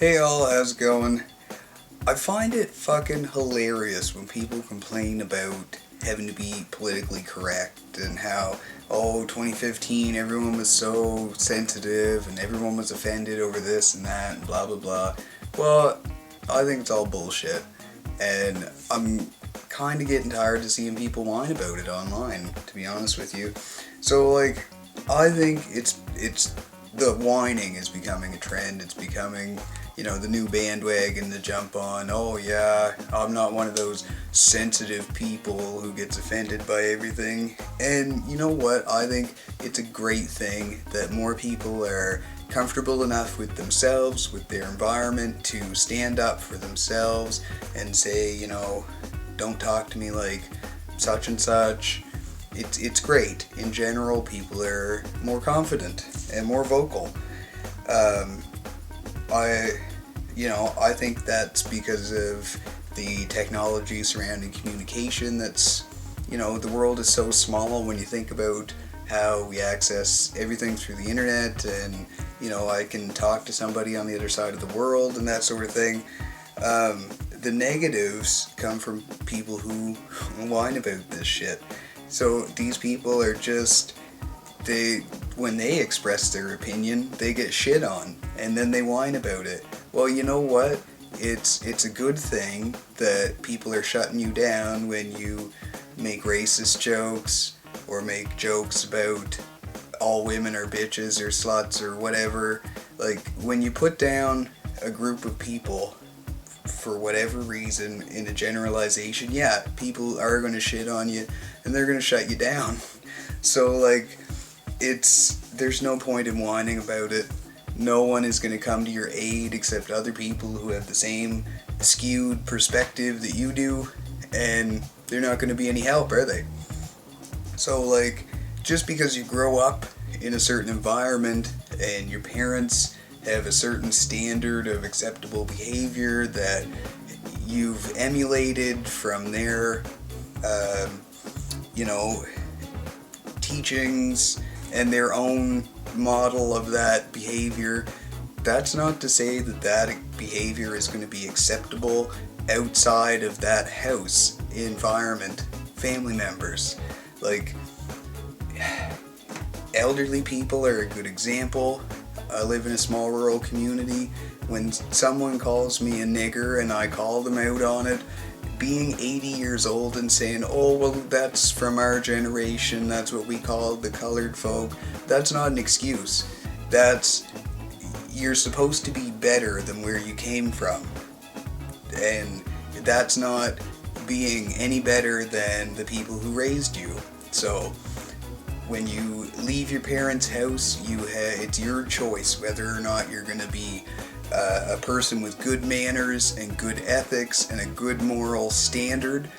Hey all, how's it going? I find it fucking hilarious when people complain about having to be politically correct and how, 2015 everyone was so sensitive and everyone was offended over this and that and blah blah blah. Well, I think it's all bullshit. And I'm kind of getting tired of seeing people whine about it online, to be honest with you. So, I think it's the whining is becoming a trend. It's becoming, the new bandwagon to jump on. Oh yeah, I'm not one of those sensitive people who gets offended by everything. And you know what? I think it's a great thing that more people are comfortable enough with themselves, with their environment, to stand up for themselves and say, don't talk to me like such and such. It's great. In general, people are more confident and more vocal. I think that's because of the technology surrounding communication. That's, the world is so small when you think about how we access everything through the internet, and, I can talk to somebody on the other side of the world and that sort of thing. The negatives come from people who whine about this shit. So these people are just, when they express their opinion, they get shit on, and then they whine about it. Well, you know what? It's a good thing that people are shutting you down when you make racist jokes or make jokes about all women are bitches or sluts or whatever. Like, when you put down a group of people for whatever reason in a generalization, yeah, people are going to shit on you and they're going to shut you down. So, there's no point in whining about it. No one is going to come to your aid except other people who have the same skewed perspective that you do, and they're not going to be any help, are they? So, just because you grow up in a certain environment and your parents have a certain standard of acceptable behavior that you've emulated from their, teachings and their own model of that behavior, that's not to say that that behavior is going to be acceptable outside of that house environment. Family members, elderly people are a good example. I live in a small rural community. When someone calls me a nigger and I call them out on it, being 80 years old and saying, oh, well, that's from our generation, that's what we call the colored folk, that's not an excuse. You're supposed to be better than where you came from. And that's not being any better than the people who raised you. So, when you leave your parents' house, it's your choice whether or not you're going to be a person with good manners and good ethics and a good moral standard,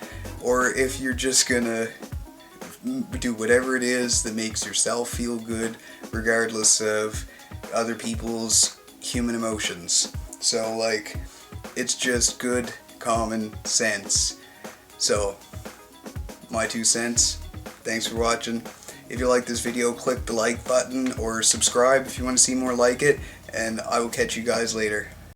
or if you're just going to do whatever it is that makes yourself feel good, regardless of other people's human emotions. So, it's just good common sense. So, my 2 cents. Thanks for watching. If you like this video, click the like button or subscribe if you want to see more like it, and I will catch you guys later.